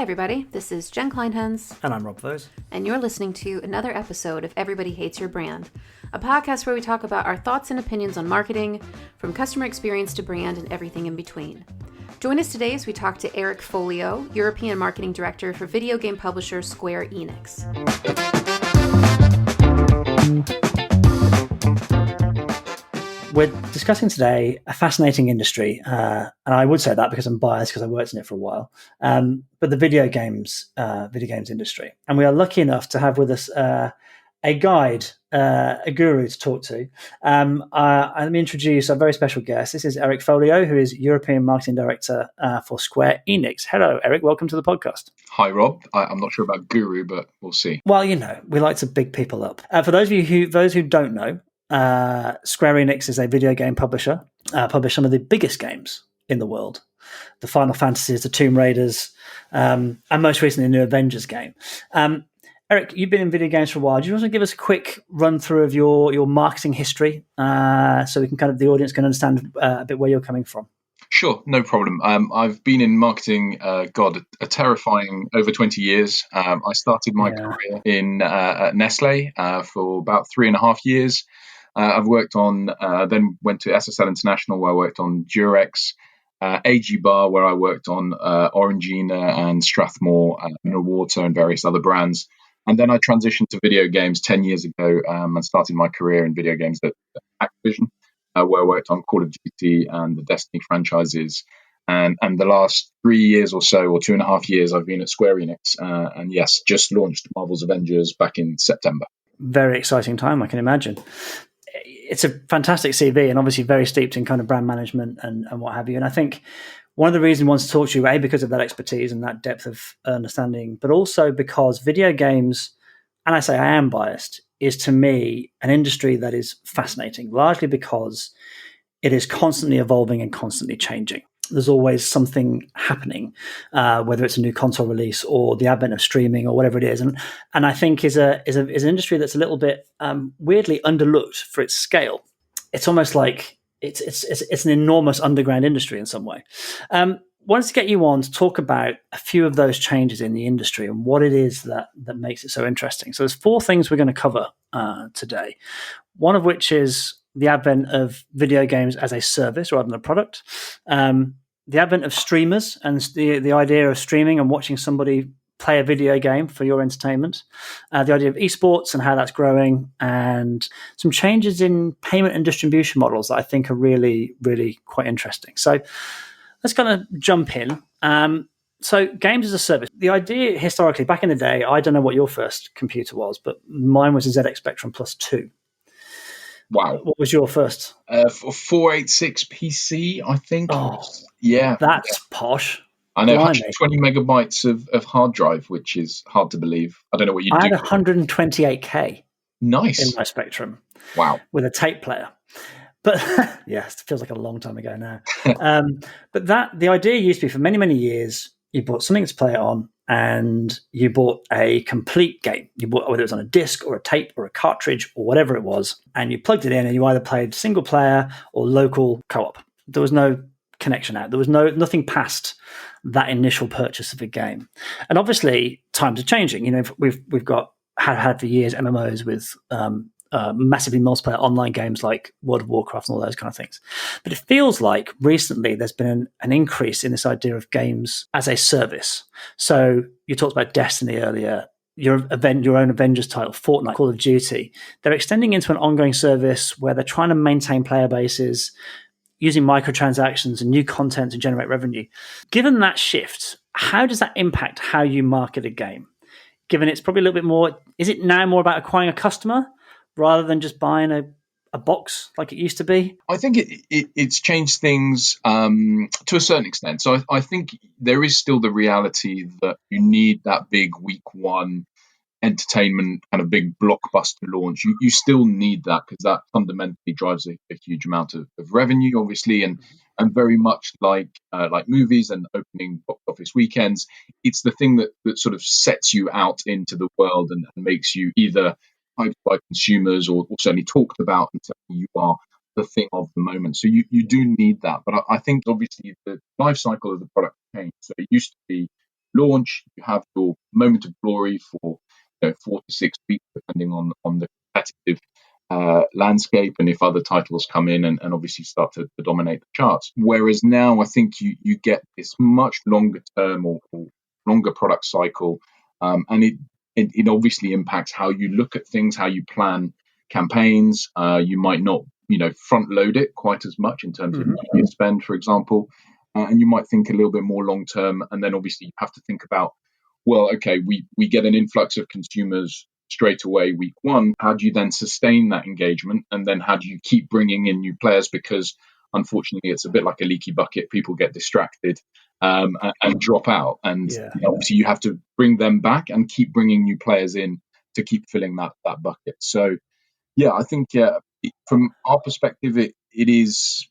everybody, this is Jen Kleinhans. And I'm Rob Vose. And you're listening to another episode of Everybody Hates Your Brand, a podcast where we talk about our thoughts and opinions on marketing, from customer experience to brand and everything in between. Join us today as we talk to Eric Folliot, European Marketing Director for video game publisher Square Enix. We're discussing today a fascinating industry, and I would say that because I'm biased because I worked in it for a while, but the video games industry. And we are lucky enough to have with us a guide, a guru to talk to. Let me introduce our very special guest. This is Eric Folliot, who is European Marketing Director for Square Enix. Hello, Eric. Welcome to the podcast. Hi, Rob. I'm not sure about guru, but we'll see. Well, we like to big people up. For those who don't know, Square Enix is a video game publisher, publish some of the biggest games in the world. The Final Fantasies, the Tomb Raiders, and most recently the new Avengers game. Eric, you've been in video games for a while. Do you want to give us a quick run through of your marketing history so we can the audience can understand a bit where you're coming from? Sure, no problem. I've been in marketing, a terrifying over 20 years. I started my career in at Nestle for about 3.5 years. I've worked on, then went to SSL International where I worked on Durex, AG Bar where I worked on Orangina and Strathmore, Mineral Water and various other brands. And then I transitioned to video games 10 years ago and started my career in video games at Activision, where I worked on Call of Duty and the Destiny franchises. And the last 3 years or so, or 2.5 years, I've been at Square Enix. And yes, just launched Marvel's Avengers back in September. Very exciting time, I can imagine. It's a fantastic CV and obviously very steeped in kind of brand management and what have you. And I think one of the reasons I want to talk to you, because of that expertise and that depth of understanding, but also because video games, and I say I am biased, is to me an industry that is fascinating, largely because it is constantly evolving and constantly changing. There's always something happening, whether it's a new console release or the advent of streaming or whatever it is. And I think is an industry that's a little bit weirdly underlooked for its scale. It's almost like it's an enormous underground industry in some way. Wanted to get you on to talk about a few of those changes in the industry and what it is that makes it so interesting. So there's 4 things we're going to cover today. One of which is the advent of video games as a service rather than a product, the advent of streamers and the idea of streaming and watching somebody play a video game for your entertainment, the idea of eSports and how that's growing, and some changes in payment and distribution models that I think are really, really quite interesting. So let's kind of jump in. So games as a service. The idea historically, back in the day, I don't know what your first computer was, but mine was a ZX Spectrum Plus 2. Wow. What was your first? 486 PC, I think. Oh, yeah. That's posh. I know, Blimey. 120 megabytes of hard drive, which is hard to believe. I don't know what you do. I had 128K Nice. in my Spectrum. Wow. With a tape player. But yeah, it feels like a long time ago now. But the idea used to be for many, many years, you bought something to play it on and you bought a complete game. You bought, whether it was on a disc or a tape or a cartridge or whatever it was, and you plugged it in and you either played single player or local co-op. There was no connection out. There was nothing past that initial purchase of a game. And obviously times are changing. We've had for years MMOs with massively multiplayer online games like World of Warcraft and all those kind of things. But it feels like recently there's been an increase in this idea of games as a service. So you talked about Destiny earlier, your own Avengers title, Fortnite, Call of Duty. They're extending into an ongoing service where they're trying to maintain player bases, using microtransactions and new content to generate revenue. Given that shift, how does that impact how you market a game? Given it's probably a little bit more, is it now more about acquiring a customer rather than just buying a box like it used to be? I think it's changed things to a certain extent. So I think there is still the reality that you need that big week one entertainment kind of big blockbuster launch. You still need that because that fundamentally drives a huge amount of revenue, obviously, and very much like movies and opening box office weekends, it's the thing that sort of sets you out into the world and makes you either hyped by consumers or certainly talked about until you are the thing of the moment. So you do need that. But I think obviously the life cycle of the product changed. So it used to be launch, you have your moment of glory for 4 to 6 weeks, depending on the competitive landscape, and if other titles come in and obviously start to dominate the charts. Whereas now, I think you get this much longer term or longer product cycle, and it obviously impacts how you look at things, how you plan campaigns. You might not front load it quite as much in terms of media spend, for example, and you might think a little bit more long term. And then obviously you have to think about, well, okay, we get an influx of consumers straight away week one. How do you then sustain that engagement, and then how do you keep bringing in new players? Because unfortunately it's a bit like a leaky bucket. People get distracted and drop out, and obviously you have to bring them back and keep bringing new players in to keep filling that bucket. So yeah, I think from our perspective, it's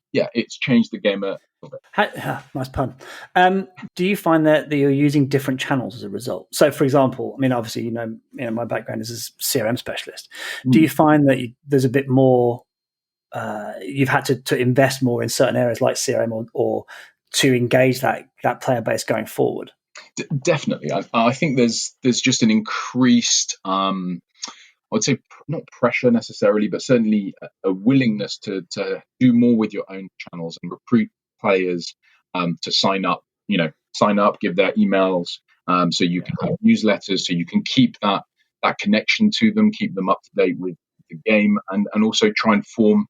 changed the game a little bit. Nice pun. Do you find that you're using different channels as a result? So, for example, I mean, obviously, my background is as a CRM specialist. Do you find that there's a bit more? You've had to invest more in certain areas like CRM or to engage that player base going forward? Definitely, I think there's just an increased. I would say not pressure necessarily, but certainly a willingness to do more with your own channels and recruit players to sign up, give their emails, so you can have newsletters, so you can keep that connection to them, keep them up to date with the game, and also try and form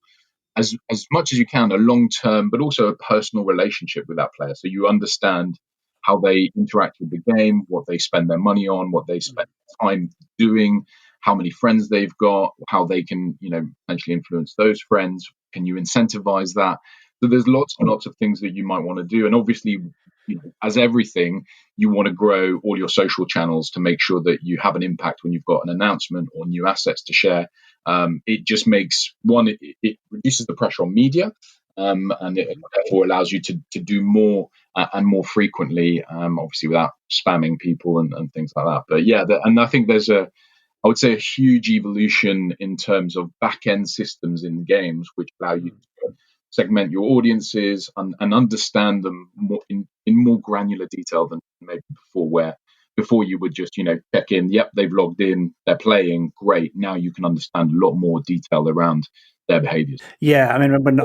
as much as you can a long-term, but also a personal relationship with that player, so you understand how they interact with the game, what they spend their money on, what they spend time doing, how many friends they've got, how they can, potentially influence those friends. Can you incentivize that? So there's lots and lots of things that you might want to do. And obviously, as everything, you want to grow all your social channels to make sure that you have an impact when you've got an announcement or new assets to share. It just makes it reduces the pressure on media, and it therefore allows you to do more and more frequently, obviously without spamming people and things like that. But yeah, and I think there's I would say a huge evolution in terms of back-end systems in games, which allow you to segment your audiences and understand them more in more granular detail than maybe before, where before you would just, check in, yep, they've logged in, they're playing, great. Now you can understand a lot more detail around their behaviors. Yeah, I mean, when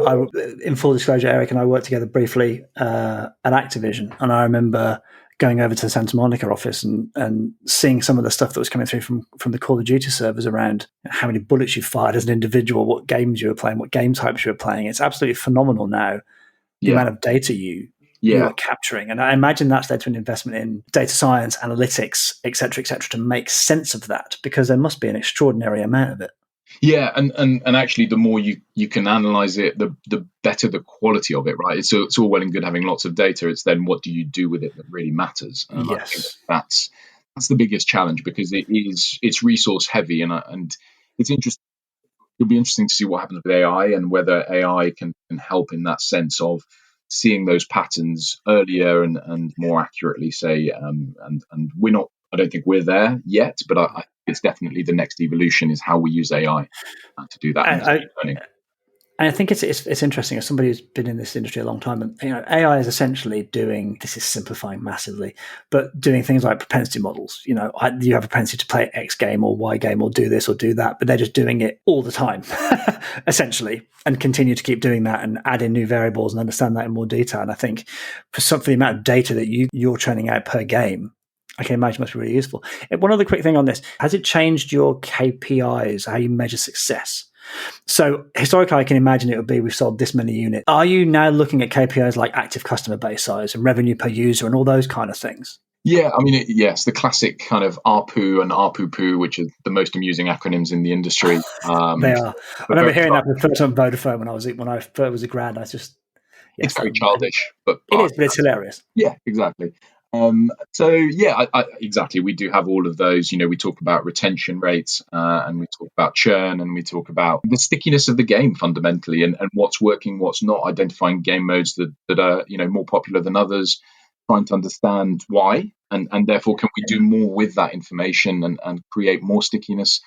in full disclosure, Eric and I worked together briefly at Activision, and I remember going over to the Santa Monica office and seeing some of the stuff that was coming through from the Call of Duty servers around how many bullets you fired as an individual, what games you were playing, what game types you were playing. It's absolutely phenomenal now, the amount of data you are capturing. And I imagine that's led to an investment in data science, analytics, et cetera, to make sense of that, because there must be an extraordinary amount of it. Yeah, and actually, the more you can analyze it, the better the quality of it, right? It's all well and good having lots of data. It's then what do you do with it that really matters. Yes. I think that's the biggest challenge, because it's resource heavy, and it's interesting. It'll be interesting to see what happens with AI and whether AI can help in that sense of seeing those patterns earlier and more accurately, say. And we're not. I don't think we're there yet, but it's definitely the next evolution is how we use AI to do that. And I think it's interesting, as somebody who's been in this industry a long time, and AI is essentially doing, this is simplifying massively, but doing things like propensity models. You have a propensity to play X game or Y game or do this or do that, but they're just doing it all the time, essentially, and continue to keep doing that and add in new variables and understand that in more detail. And I think for the amount of data that you're churning out per game, I can imagine must be really useful. One other quick thing on this: has it changed your KPIs, how you measure success? So historically, I can imagine it would be we've sold this many units. Are you now looking at KPIs like active customer base size and revenue per user and all those kind of things? Yeah, I mean, yes, the classic kind of ARPU and ARPU-poo, which are the most amusing acronyms in the industry. They are. I remember hearing that for the first time on Vodafone when I first was a grad. It's very childish, but it's hilarious. Yeah, exactly. Exactly. We do have all of those. We talk about retention rates, and we talk about churn, and we talk about the stickiness of the game fundamentally, and what's working, what's not, identifying game modes that are more popular than others, trying to understand why, and therefore can we do more with that information and create more stickiness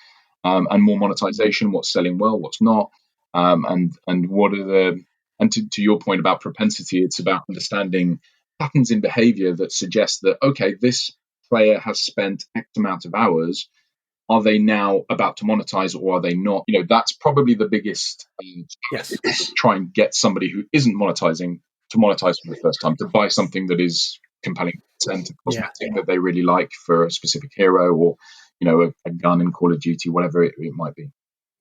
and more monetization, what's selling well, what's not, and what are to your point about propensity, it's about understanding patterns in behavior that suggest that, okay, this player has spent X amount of hours, are they now about to monetize or are they not? That's probably the biggest Yes. to try and get somebody who isn't monetizing to monetize for the first time, to buy something that is compelling content, a cosmetic that they really like for a specific hero, or a gun in Call of Duty, whatever it might be.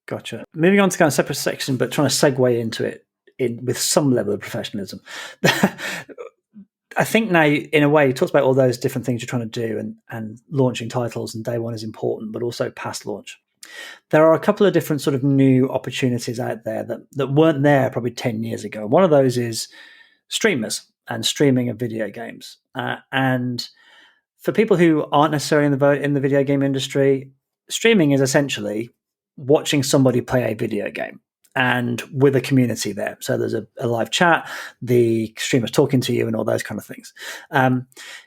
Gotcha. Moving on to kind of separate section, but trying to segue into it with some level of professionalism. I think now, in a way, you talked about all those different things you're trying to do, and launching titles and day one is important, but also past launch. There are a couple of different sort of new opportunities out there that weren't there probably 10 years ago. One of those is streamers and streaming of video games. And for people who aren't necessarily in the video game industry, streaming is essentially watching somebody play a video game and with a community there. So there's a live chat, the streamer's talking to you and all those kind of things.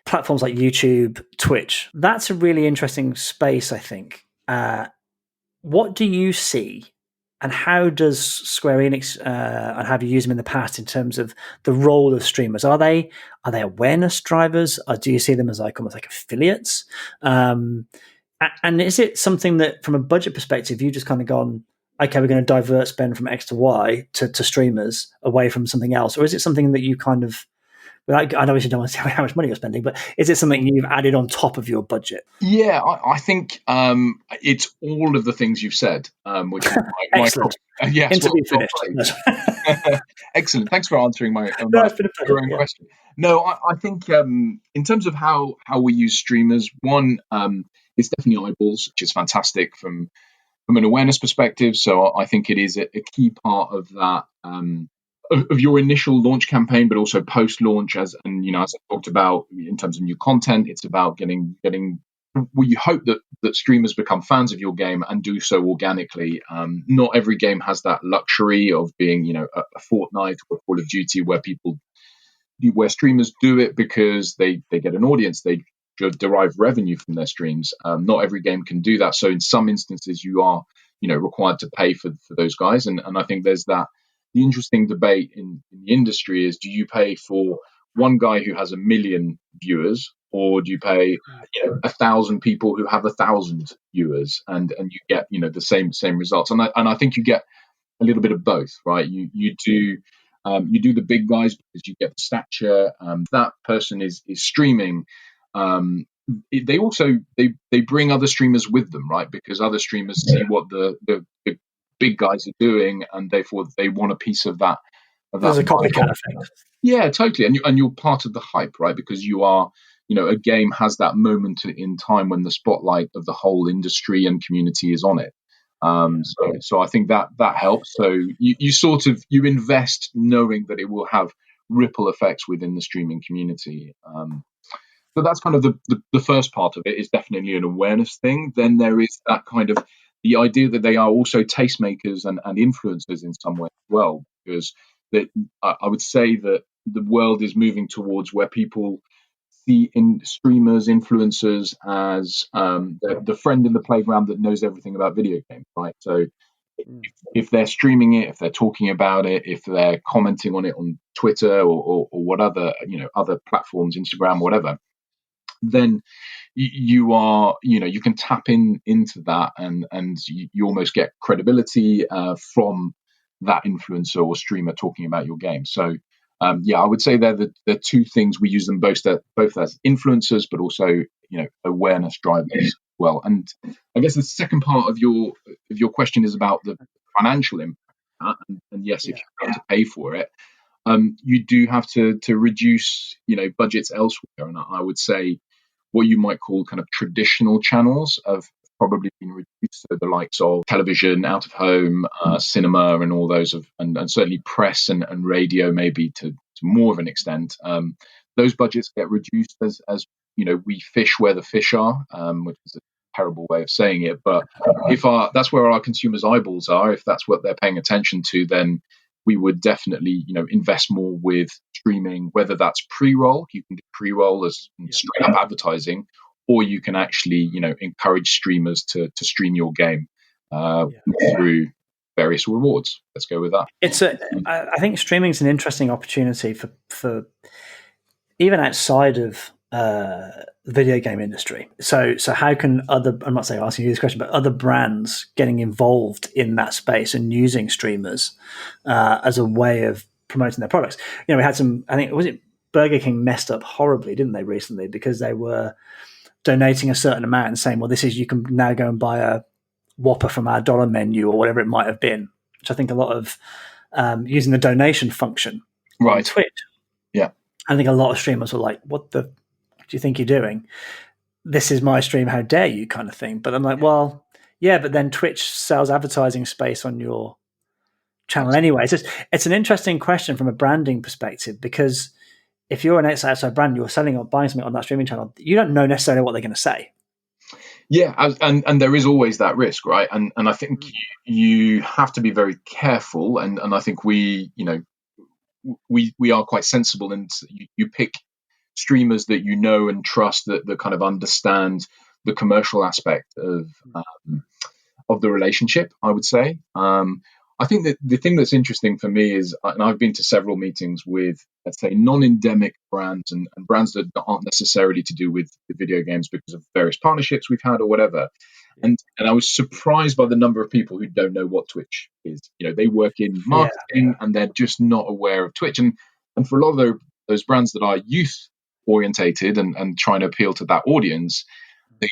Platforms like YouTube, Twitch, that's a really interesting space, I think. What do you see, and how does Square Enix and have you used them in the past in terms of the role of streamers? Are they awareness drivers, or do you see them as almost like affiliates? And is it something that, from a budget perspective, you just kind of gone, okay, we're going to divert spend from X to Y to streamers away from something else, or is it something that you kind of, I obviously don't want to say how much money you're spending, but is it something you've added on top of your budget? Yeah, I think it's all of the things you've said, which is excellent. Yes, interview finished. Excellent. Thanks for answering my own question. No, I think in terms of how we use streamers, one, it's definitely eyeballs, which is fantastic from an awareness perspective. So I think it is a key part of that. Of your initial launch campaign, but also post-launch, as I talked about in terms of new content, it's about getting. Well, you hope that streamers become fans of your game and do so organically. Not every game has that luxury of being, a Fortnite or Call of Duty, where streamers do it because they get an audience, they derive revenue from their streams. Not every game can do that. So in some instances, you are, required to pay for those guys, and I think there's that. The interesting debate in the industry is, do you pay for one guy who has 1 million viewers, or do you pay 1,000 people who have 1,000 viewers, and you get the same results? And I think you get a little bit of both, right? You do the big guys because you get the stature. That person is streaming. They also they bring other streamers with them, right? Because other streamers see what the big guys are doing, and therefore they want a piece of that. There's a copycat effect. Yeah, totally. And you're part of the hype, right? Because you are, a game has that moment in time when the spotlight of the whole industry and community is on it. So I think that helps. So you invest knowing that it will have ripple effects within the streaming community. So that's kind of the first part of it, is definitely an awareness thing. Then there is that kind of the idea that they are also tastemakers and influencers in some way as well, because that I would say that the world is moving towards where people see in streamers, influencers as the friend in the playground that knows everything about video games, right? So if they're streaming it, if they're talking about it, if they're commenting on it on Twitter or what other platforms, Instagram, whatever, then you are, you can tap into that, and you almost get credibility from that influencer or streamer talking about your game. So I would say they're the two things. We use them both as influencers, but also awareness drivers as well. And I guess the second part of your question is about the financial impact. And yes, if you have to pay for it, you do have to reduce budgets elsewhere. And I would say what you might call kind of traditional channels have probably been reduced. So the likes of television, out of home, cinema, and all those and certainly press and radio, maybe to more of an extent. Those budgets get reduced as we fish where the fish are, which is a terrible way of saying it. But if that's where our consumers' eyeballs are, if that's what they're paying attention to, then we would definitely invest more with streaming, whether that's pre-roll. You can do pre-roll as straight up advertising, or you can actually encourage streamers to stream your game through various rewards. Let's go with that. I think streaming is an interesting opportunity for even outside of video game industry. So how can I'm not saying asking you this question, but other brands getting involved in that space and using streamers as a way of promoting their products? We had I think, was it Burger King messed up horribly, didn't they, recently, because they were donating a certain amount and saying, well, you can now go and buy a Whopper from our dollar menu or whatever it might have been, which I think a lot of using the donation function on Twitch. Yeah. I think a lot of streamers were like, what do you think you're doing? This is my stream, how dare you, kind of thing. But I'm like, well, yeah, but then Twitch sells advertising space on your channel anyway. It's an interesting question from a branding perspective, because if you're an outside brand, you're selling or buying something on that streaming channel, you don't know necessarily what they're going to say. Yeah, and there is always that risk, right? And I think you have to be very careful, and I think we are quite sensible, and you pick streamers that you know and trust, that kind of understand the commercial aspect of the relationship, I would say. I think that the thing that's interesting for me is, and I've been to several meetings with, let's say, non-endemic brands and brands that aren't necessarily to do with the video games because of various partnerships we've had or whatever. And I was surprised by the number of people who don't know what Twitch is. They work in marketing and they're just not aware of Twitch. And for a lot of those brands that are youth orientated and trying to appeal to that audience, they're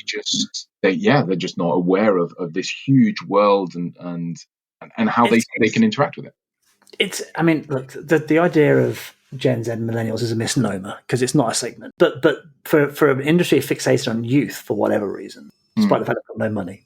just not aware of this huge world and how they can interact with it. Look, the idea of Gen Z and millennials is a misnomer, because it's not a segment. But for an industry fixated on youth for whatever reason, despite the fact they've got no money,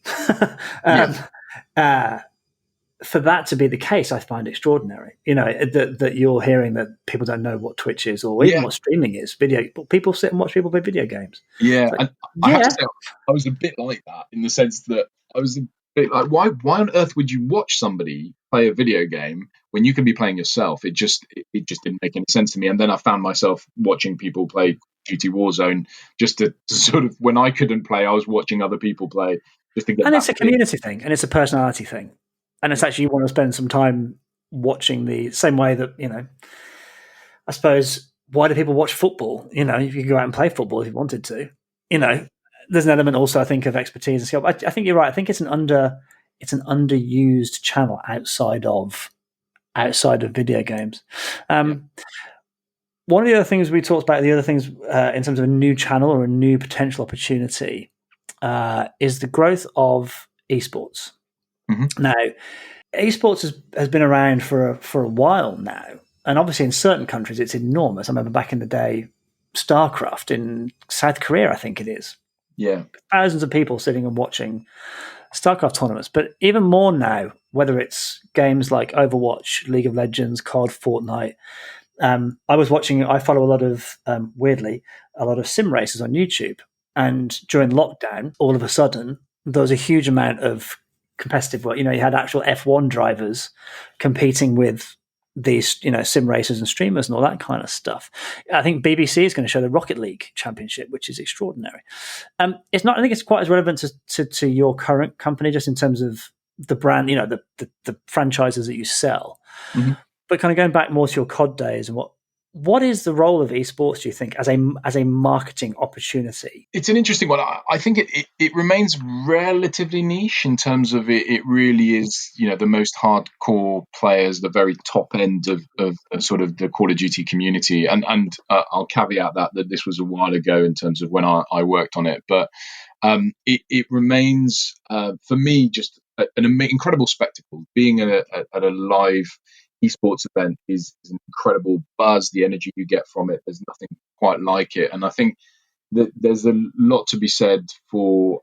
for that to be the case, I find extraordinary. That you're hearing that people don't know what Twitch is or even what streaming is. People sit and watch people play video games. Yeah, and I have to say, I was a bit like that, in the sense that I was like, why on earth would you watch somebody play a video game when you can be playing yourself? It just didn't make any sense to me. And then I found myself watching people play GT Warzone just to sort of, when I couldn't play, I was watching other people play just to get. And it's a community thing, and it's a personality thing, and it's actually, you want to spend some time watching the same way that, I suppose, why do people watch football? You could go out and play football if you wanted to. There's an element also, I think, of expertise and skill. I think you're right. I think it's an underused channel outside of video games. One of the other things we talked about, the other things in terms of a new channel or a new potential opportunity, is the growth of eSports. Mm-hmm. Now, eSports has been around for a while now, and obviously in certain countries it's enormous. I remember back in the day, StarCraft in South Korea, I think it is. Yeah, thousands of people sitting and watching StarCraft tournaments. But even more now, whether it's games like Overwatch, League of Legends, COD, Fortnite. I follow a lot of, weirdly, a lot of sim races on YouTube. And during lockdown, all of a sudden, there was a huge amount of competitive work. You had actual F1 drivers competing with these, sim racers and streamers and all that kind of stuff. I think BBC is going to show the Rocket League Championship, which is extraordinary. It's not. I think it's quite as relevant to your current company, just in terms of the brand, the franchises that you sell. Mm-hmm. But kind of going back more to your COD days, and what is the role of esports, do you think, as a marketing opportunity? It's an interesting one. I think it remains relatively niche in terms of it really is, the most hardcore players, the very top end of sort of the Call of Duty community. And I'll caveat that this was a while ago in terms of when I worked on it. But it remains, for me, just an incredible spectacle. Being at a live esports event is an incredible buzz. The energy you get from it, there's nothing quite like it. And I think that there's a lot to be said for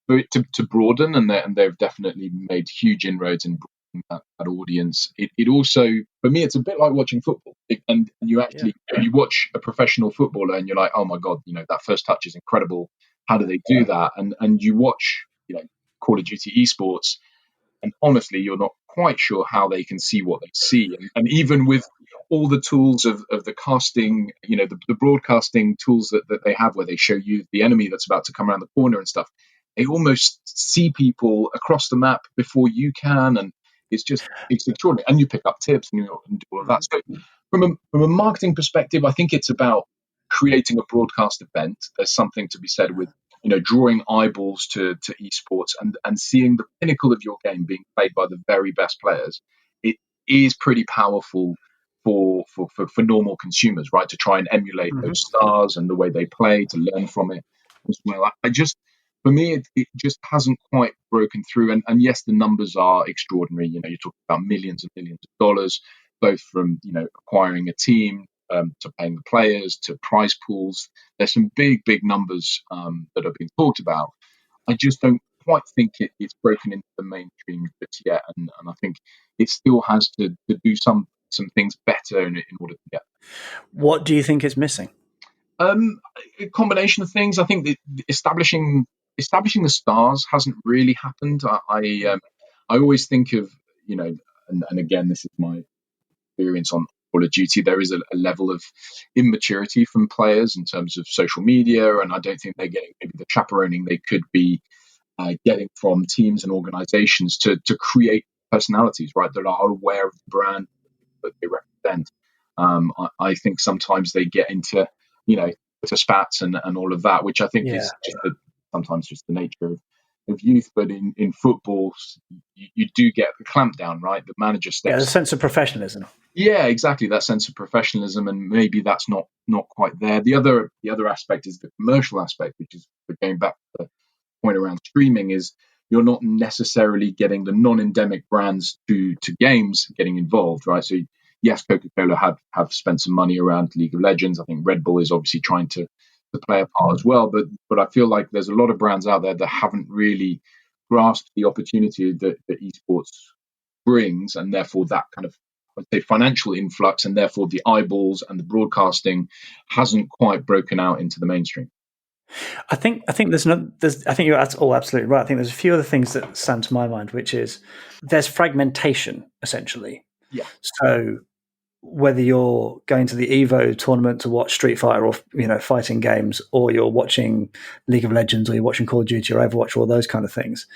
it to broaden, and they've definitely made huge inroads in broadening that audience. It also, for me, it's a bit like watching football. And you actually you watch a professional footballer and you're like, oh my god, that first touch is incredible. How do they do that? And you watch Call of Duty esports, and honestly, you're not quite sure how they can see what they see. And even with all the tools of the casting, the broadcasting tools that they have, where they show you the enemy that's about to come around the corner and stuff, they almost see people across the map before you can. And it's extraordinary. And you pick up tips and you do all of that. So from a marketing perspective, I think it's about creating a broadcast event, there's something to be said with, drawing eyeballs to esports and seeing the pinnacle of your game being played by the very best players. It is pretty powerful for normal consumers, right? To try and emulate those stars and the way they play, to learn from it as well. For me, it just hasn't quite broken through. And yes, the numbers are extraordinary. You're talking about millions and millions of dollars, both from, acquiring a team, to paying the players, to prize pools. There's some big, big numbers that are being talked about. I just don't quite think it's broken into the mainstream just yet. And I think it still has to do some things better in order to get. What do you think is missing? A combination of things. I think that establishing the stars hasn't really happened. I always think of, and again, this is my experience on Call of Duty. There is a level of immaturity from players in terms of social media, and I don't think they're getting maybe the chaperoning they could be getting from teams and organizations to create personalities, right, that are aware of the brand that they represent. I think sometimes they get into, to spats and all of that, which I think is just sometimes just the nature of youth. But in football, you do get the clampdown, right? The manager steps. Yeah, the sense of professionalism. Yeah, exactly. That sense of professionalism, and maybe that's not quite there. The other aspect is the commercial aspect, which is going back to the point around streaming, is you're not necessarily getting the non-endemic brands to games getting involved, right? So yes, Coca-Cola have spent some money around League of Legends. I think Red Bull is obviously trying to play a part as well. But I feel like there's a lot of brands out there that haven't really grasped the opportunity that esports brings, and therefore that kind of, I'd say, financial influx, and therefore the eyeballs and the broadcasting hasn't quite broken out into the mainstream. I think I think you're all absolutely right. I think there's a few other things that stand to my mind, which is there's fragmentation essentially. Yeah. So whether you're going to the Evo tournament to watch Street Fighter or fighting games, or you're watching League of Legends, or you're watching Call of Duty or Overwatch, or all those kind of things,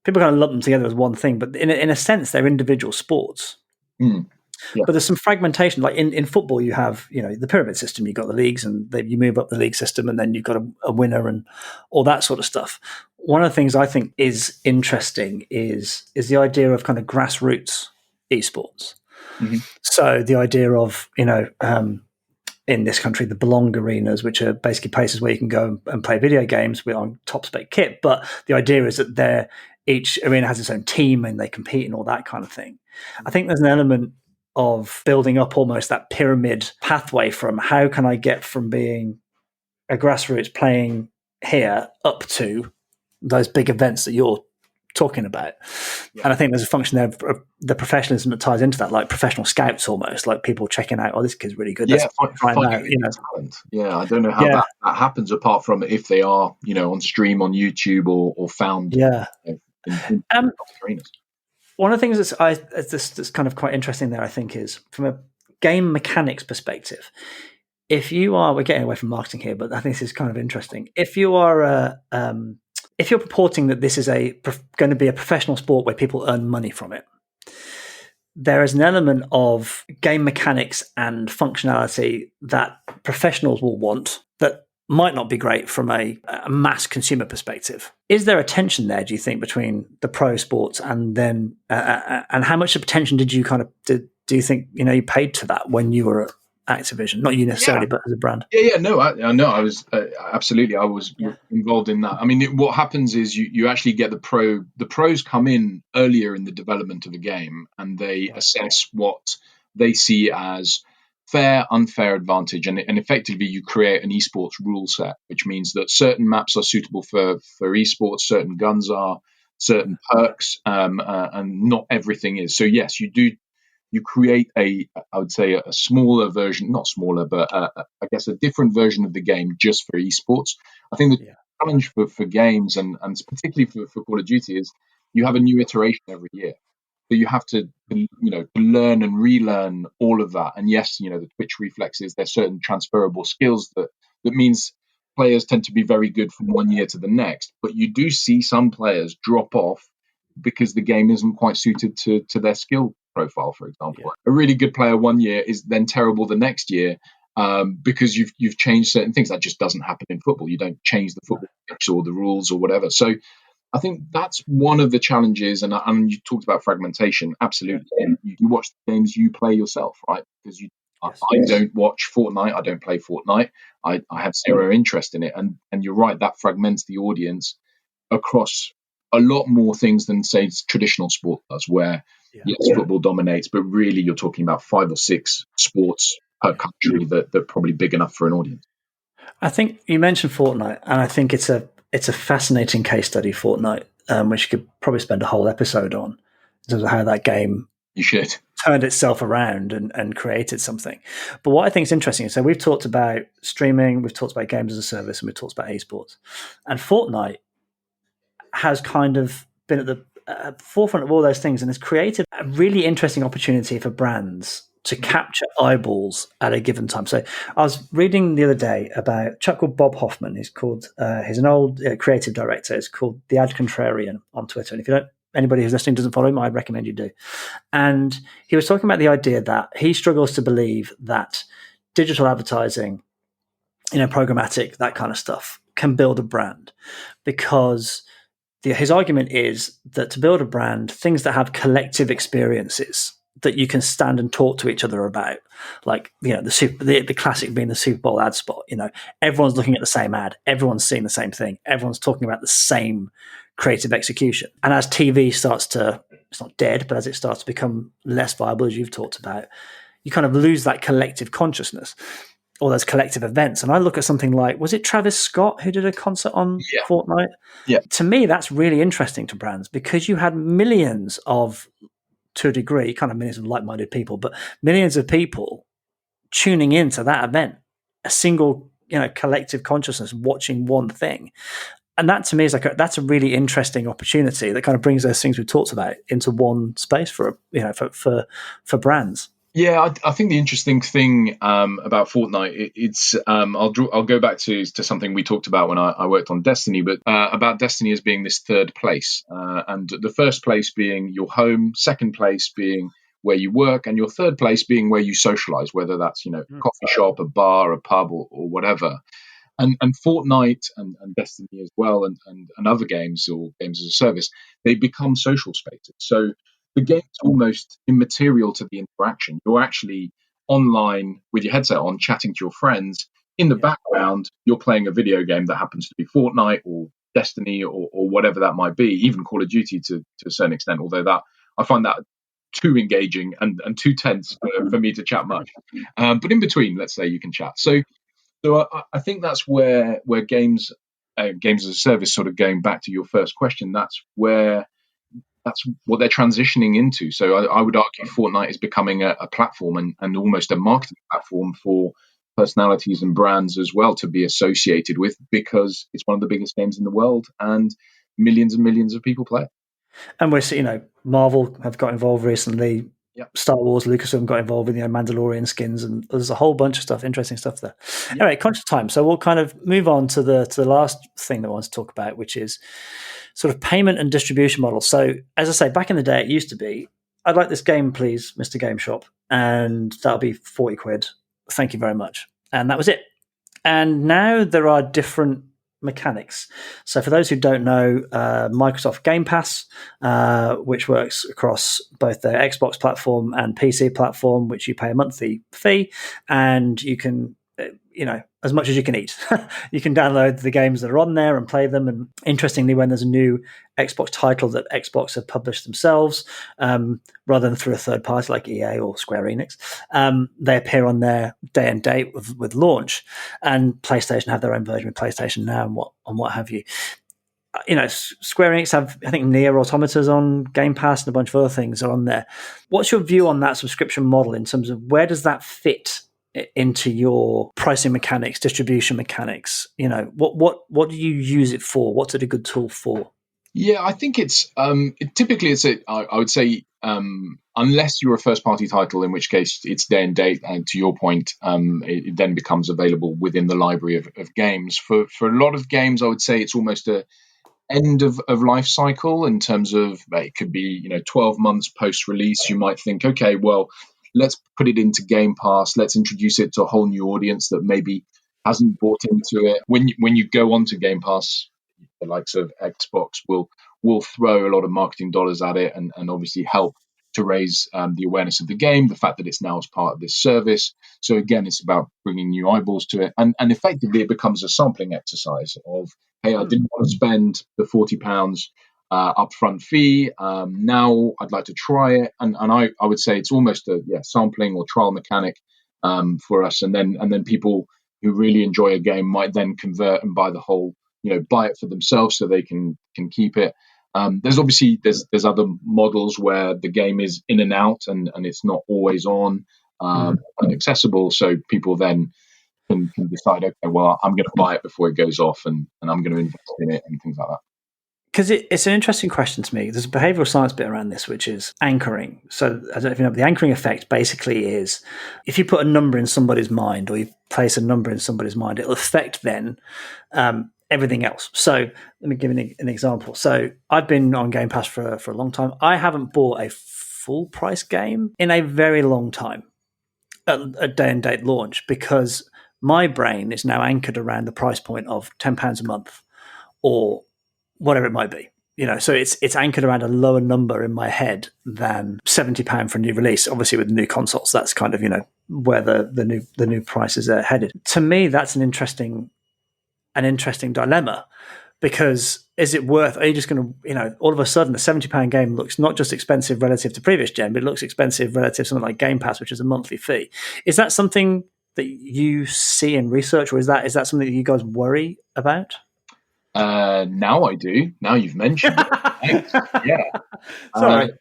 people kind of lump them together as one thing. But in a sense, they're individual sports. Yeah. But there's some fragmentation. Like in football, you have the pyramid system. You've got the leagues, and you move up the league system, and then you've got a winner and all that sort of stuff. One of the things I think is interesting is the idea of kind of grassroots esports. Mm-hmm. So the idea of in this country, the Belong arenas, which are basically places where you can go and play video games on top spec kit. But the idea is that each arena has its own team and they compete and all that kind of thing. I think there's an element of building up almost that pyramid pathway from how can I get from being a grassroots playing here up to those big events that you're talking about. Yeah. And I think there's a function there of the professionalism that ties into that, like professional scouts almost, like people checking out, this kid's really good. Yeah, talent. Yeah, I don't know how that happens apart from if they are, on stream on YouTube or found in arenas. One of the things that's kind of quite interesting there, I think, is from a game mechanics perspective. If you are, we're getting away from marketing here, but I think this is kind of interesting. If you are if you're purporting that this is going to be a professional sport where people earn money from it, there is an element of game mechanics and functionality that professionals will want that might not be great from a mass consumer perspective. Is there a tension there, do you think, between the pro sports and then and how much attention did you do you think you paid to that when you were at Activision? Not you necessarily, but as a brand. I was absolutely. I was involved in that. I mean, what happens is you actually get the pros come in earlier in the development of a game, and they assess what they see as fair, unfair advantage, and effectively you create an esports rule set, which means that certain maps are suitable for esports, certain guns are, certain perks, and not everything is. So yes, you create I would say a smaller version, not smaller, but I guess a different version of the game just for esports. I think the challenge for games and particularly for Call of Duty is you have a new iteration every year. So you have to learn and relearn all of that. And yes, the twitch reflexes, there's certain transferable skills that means players tend to be very good from one year to the next. But you do see some players drop off because the game isn't quite suited to their skill profile, for example. A really good player one year is then terrible the next year. because you've changed certain things. That just doesn't happen in football. You don't change the football pitch or the rules or whatever. So I think that's one of the challenges. And you talked about fragmentation. Absolutely. And you watch the games you play yourself, right? Because I don't watch Fortnite. I don't play Fortnite. I have zero interest in it. And you're right, that fragments the audience across a lot more things than, say, traditional sport does, where yes, football dominates, but really you're talking about 5 or 6 sports per country that are probably big enough for an audience. I think you mentioned Fortnite, and I think it's a fascinating case study, Fortnite, which you could probably spend a whole episode on, in terms of how that game turned itself around and created something. But what I think is interesting, so we've talked about streaming, we've talked about games as a service, and we've talked about eSports. And Fortnite has kind of been at the forefront of all those things and has created a really interesting opportunity for brands to capture eyeballs at a given time. So I was reading the other day about a chap called Bob Hoffman. He's an old creative director. It's called The Ad Contrarian on Twitter. And if you don't, anybody who's listening doesn't follow him, I'd recommend you do. And he was talking about the idea that he struggles to believe that digital advertising, programmatic, that kind of stuff, can build a brand, because his argument is that to build a brand, things that have collective experiences that you can stand and talk to each other about, like the classic being the Super Bowl ad spot. Everyone's looking at the same ad, everyone's seeing the same thing, everyone's talking about the same creative execution. And as TV starts to, it's not dead, but as it starts to become less viable, as you've talked about, you kind of lose that collective consciousness, all those collective events. And I look at something like, was it Travis Scott who did a concert on Fortnite? Yeah. To me, that's really interesting to brands, because you had millions of, to a degree, kind of millions of like-minded people, but millions of people tuning into that event, a single, collective consciousness watching one thing. And that to me is that's a really interesting opportunity that kind of brings those things we've talked about into one space for brands. Yeah, I think the interesting thing about Fortnite, I'll go back to something we talked about when I worked on Destiny, but about Destiny as being this third place, and the first place being your home, second place being where you work, and your third place being where you socialize, whether that's coffee shop, a bar, a pub, or whatever. And Fortnite and Destiny as well, and other games or games as a service, they become social spaces. So the game's almost immaterial to the interaction. You're actually online with your headset on, chatting to your friends. In the background, you're playing a video game that happens to be Fortnite or Destiny or whatever that might be, even Call of Duty to a certain extent, although that I find that too engaging and too tense for me to chat much. But in between, let's say, you can chat. So I think that's where games as a service, sort of going back to your first question, that's what they're transitioning into. So I would argue Fortnite is becoming a platform and almost a marketing platform for personalities and brands as well to be associated with, because it's one of the biggest games in the world and millions of people play it. And we're seeing, Marvel have got involved recently. Yep. Star Wars, Lucasfilm got involved with Mandalorian skins, and there's a whole bunch of stuff, interesting stuff there. Yep. Anyway, conscious time, so we'll kind of move on to the last thing that I want to talk about, which is sort of payment and distribution models. So, as I say, back in the day, it used to be, I'd like this game, please, Mr. Game Shop, and that'll be 40 quid. Thank you very much, and that was it. And now there are different mechanics. So for those who don't know, Microsoft Game Pass, which works across both their Xbox platform and PC platform, which you pay a monthly fee, and you can, as much as you can eat. You can download the games that are on there and play them. And interestingly, when there's a new Xbox title that Xbox have published themselves, rather than through a third party like EA or Square Enix, they appear on their day and date with launch. And PlayStation have their own version with PlayStation Now and what have you. Square Enix have, I think, Nier Automatas on Game Pass and a bunch of other things are on there. What's your view on that subscription model in terms of where does that fit into your pricing mechanics, distribution mechanics? What do you use it for? What's it a good tool for? Yeah, I think it's typically I would say unless you're a first party title, in which case it's day and date, and to your point, it then becomes available within the library of games. For a lot of games, I would say it's almost a end of life cycle in terms of it could be 12 months post release. You might think, okay, well, let's put it into Game Pass. Let's introduce it to a whole new audience that maybe hasn't bought into it. When you go onto Game Pass, the likes of Xbox will throw a lot of marketing dollars at it and obviously help to raise the awareness of the game, the fact that it's now as part of this service. So again, it's about bringing new eyeballs to it, and effectively it becomes a sampling exercise of, hey, I didn't want to spend the £40 upfront fee. Now I'd like to try it, and I would say it's almost a sampling or trial mechanic for us, and then people who really enjoy a game might then convert and buy the whole, buy it for themselves so they can keep it. There's obviously there's other models where the game is in and out and it's not always on and accessible, so people then can decide, okay, well, I'm going to buy it before it goes off and I'm going to invest in it and things like that. Because it's an interesting question to me. There's a behavioral science bit around this, which is anchoring. So I don't know if you know, the anchoring effect basically is if you put a number in somebody's mind or you place a number in somebody's mind, it'll affect then everything else. So let me give you an example. So I've been on Game Pass for a long time. I haven't bought a full price game in a very long time, a day and date launch, because my brain is now anchored around the price point of £10 a month or whatever it might be, so it's anchored around a lower number in my head than £70 for a new release. Obviously, with the new consoles, that's kind of where the new prices are headed. To me, that's an interesting dilemma, because is it worth? Are you just going to all of a sudden a £70 game looks not just expensive relative to previous gen, but it looks expensive relative to something like Game Pass, which is a monthly fee? Is that something that you see in research, or is that something that you guys worry about? Now I do. Now you've mentioned it. Yeah. Sorry.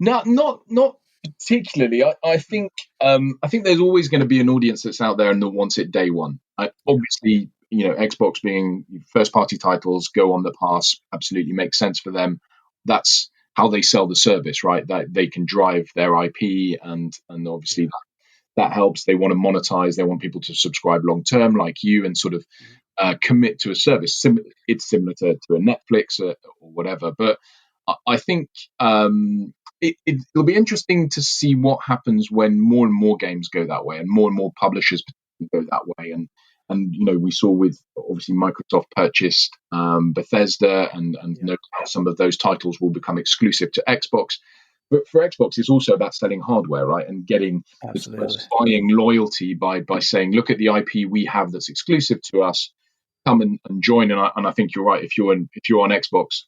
No, not particularly. I think there's always going to be an audience that's out there and that wants it day one. Obviously, Xbox being first party titles go on the pass absolutely makes sense for them. That's how they sell the service, right? That they can drive their IP and obviously that helps. They want to monetize. They want people to subscribe long term, like you, and sort of commit to a service. It's similar to a Netflix or whatever. But I think it'll be interesting to see what happens when more and more games go that way and more publishers go that way. And we saw with obviously Microsoft purchased Bethesda and no doubt some of those titles will become exclusive to Xbox. But for Xbox, it's also about selling hardware, right? And getting buying loyalty by saying, look at the IP we have that's exclusive to us. Come and join. And I think you're right. If you're on Xbox,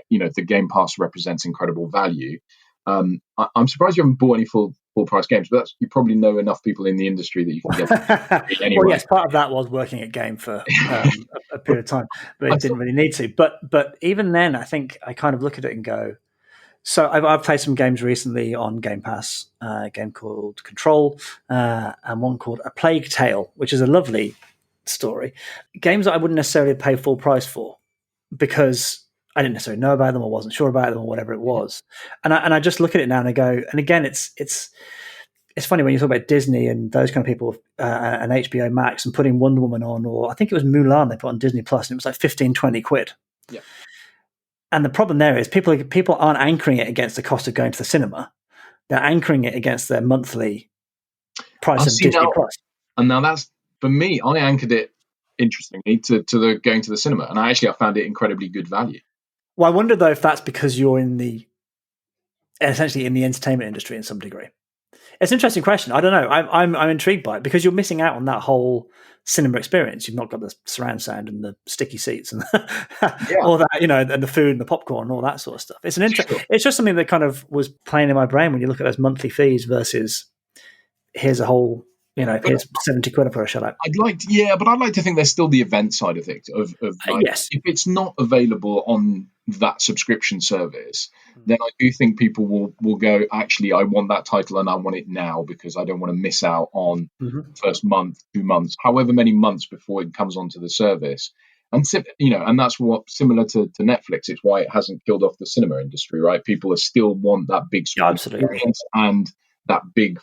the Game Pass represents incredible value. I'm surprised you haven't bought any full price games, but you probably know enough people in the industry that you can get anyway. Well, yes, part of that was working at Game for a period of time, but it didn't really need to. But even then, I think I kind of look at it and go, so I've played some games recently on Game Pass, a game called Control and one called A Plague Tale, which is a lovely story. Games that I wouldn't necessarily pay full price for because I didn't necessarily know about them or wasn't sure about them or whatever it was. And I just look at it now and I go, and again, it's funny when you talk about Disney and those kind of people and HBO Max and putting Wonder Woman on, or I think it was Mulan they put on Disney Plus and it was like 15-20 quid. Yeah. And the problem there is people aren't anchoring it against the cost of going to the cinema. They're anchoring it against their monthly price of Disney Plus. And now that's, for me, I anchored it, interestingly, to the going to the cinema. And I found it incredibly good value. Well, I wonder, though, if that's because you're essentially in the entertainment industry in some degree. It's an interesting question. I don't know. I'm intrigued by it because you're missing out on that whole cinema experience. You've not got the surround sound and the sticky seats and all that, and the food and the popcorn and all that sort of stuff. It's It's just something that kind of was playing in my brain when you look at those monthly fees versus here's a whole, here's 70 quid for a shutout. I'd like to think there's still the event side of it. Yes. If it's not available on that subscription service, then I do think people will go, actually, I want that title and I want it now because I don't want to miss out on the first month, 2 months, however many months before it comes onto the service. And and that's what similar to Netflix. It's why it hasn't killed off the cinema industry, right? People still want that big experience and that big,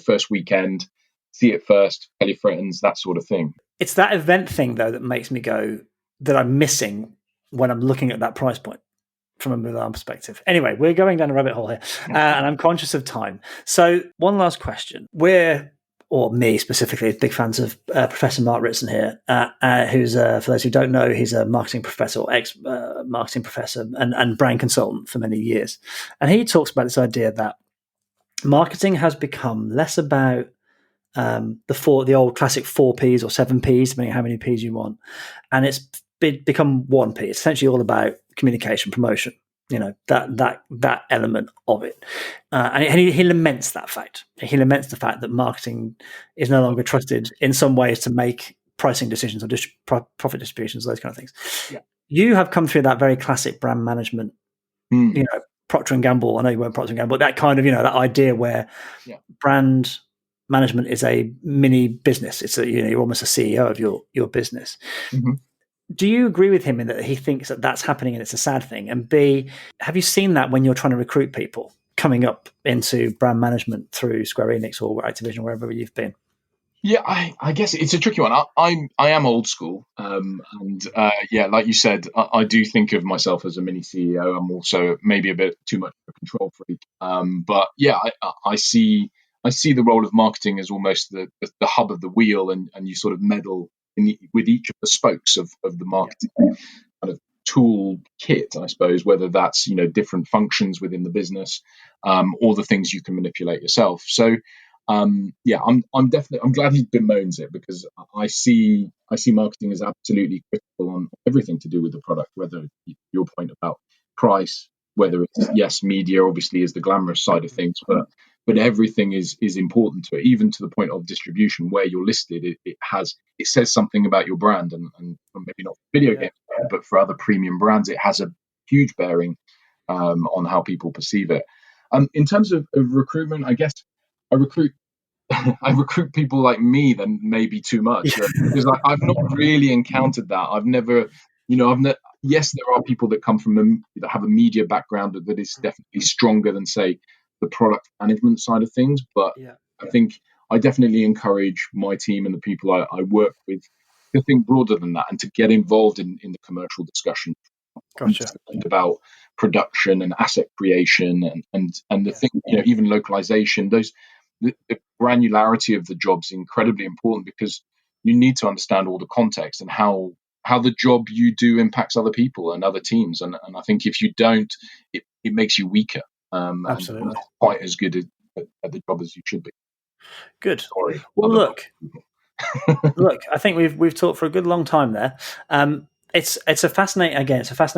first weekend, see it first, tell your friends, that sort of thing. It's that event thing though that makes me go that I'm missing when I'm looking at that price point from a Mulan perspective. Anyway, we're going down a rabbit hole here, and I'm conscious of time. So one last question. Or me specifically, big fans of Professor Mark Ritson here, who's, for those who don't know, he's a marketing professor, or ex-marketing professor and brand consultant for many years. And he talks about this idea that marketing has become less about the old classic 4 Ps or 7 Ps, depending on how many Ps you want. And it's become 1 P. It's essentially all about communication, promotion. That element of it, and he laments that fact. He laments the fact that marketing is no longer trusted in some ways to make pricing decisions or profit distributions, those kind of things. Yeah. You have come through that very classic brand management, Procter and Gamble. I know you weren't Procter and Gamble, but that kind of that idea where brand management is a mini business. It's you're almost a CEO of your business. Mm-hmm. Do you agree with him in that he thinks that that's happening and it's a sad thing? And B, have you seen that when you're trying to recruit people coming up into brand management through Square Enix or Activision, wherever you've been? Yeah, I guess it's a tricky one. I am old school, like you said, I do think of myself as a mini CEO. I'm also maybe a bit too much of a control freak, but yeah, I see the role of marketing as almost the hub of the wheel, and you sort of meddle with each of the spokes of the marketing kind of tool kit, I suppose, whether that's different functions within the business, or the things you can manipulate yourself. So I'm glad he bemoans it, because I see marketing as absolutely critical on everything to do with the product, whether your point about price, whether it's media obviously is the glamorous side of things, but everything is important to it, even to the point of distribution where you're listed. It says something about your brand, and maybe not for video games, but for other premium brands, it has a huge bearing on how people perceive it. In terms of recruitment, I guess I recruit people like me then maybe too much, because I've not really encountered that. I've never, yes, there are people that come from that have a media background that is definitely stronger than, say, the product management side of things, but I think I definitely encourage my team and the people I work with to think broader than that and to get involved in the commercial discussion. Gotcha. About production and asset creation and the thing, even localization. The granularity of the job's incredibly important, because you need to understand all the context and how the job you do impacts other people and other teams. And I think if you don't, it makes you weaker. Absolutely. And not quite as good at the job as you should be. Good. Sorry. Well, look, I think we've talked for a good long time there. It's a fascinating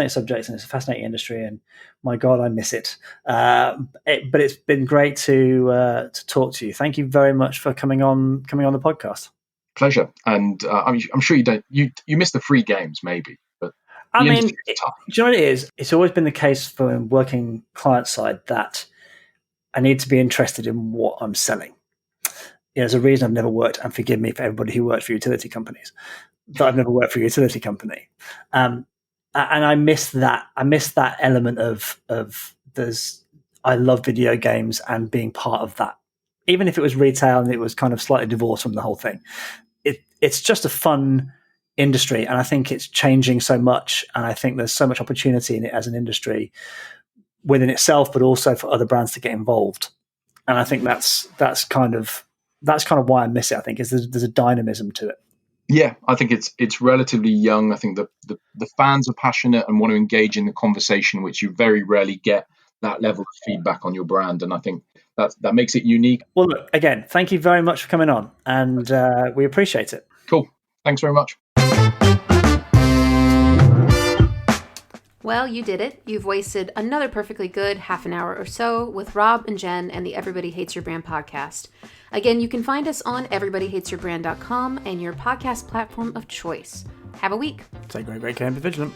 subject, and it's a fascinating industry, and my God, I miss it. But it's been great to talk to you. Thank you very much for coming on the podcast. Pleasure. And I'm sure you miss the free games, maybe, but I mean, do you know what it is? It's always been the case for working client side that I need to be interested in what I'm selling. There's a reason I've never worked, and forgive me for everybody who worked for utility companies, but I've never worked for a utility company. And I miss that. I miss that element of I love video games and being part of that. Even if it was retail and it was kind of slightly divorced from the whole thing, it's just a fun industry, and I think it's changing so much, and I think there's so much opportunity in it as an industry within itself, but also for other brands to get involved. And I think that's kind of why I miss it. I think is there's a dynamism to it. Yeah, I think it's relatively young. I think the fans are passionate and want to engage in the conversation, which you very rarely get that level of feedback on your brand, and I think that makes it unique. Well, look, again, thank you very much for coming on, and we appreciate it. Cool. Thanks very much. Well, you did it. You've wasted another perfectly good half an hour or so with Rob and Jen and the Everybody Hates Your Brand podcast. Again, you can find us on everybodyhatesyourbrand.com and your podcast platform of choice. Have a week. Take great care and be vigilant.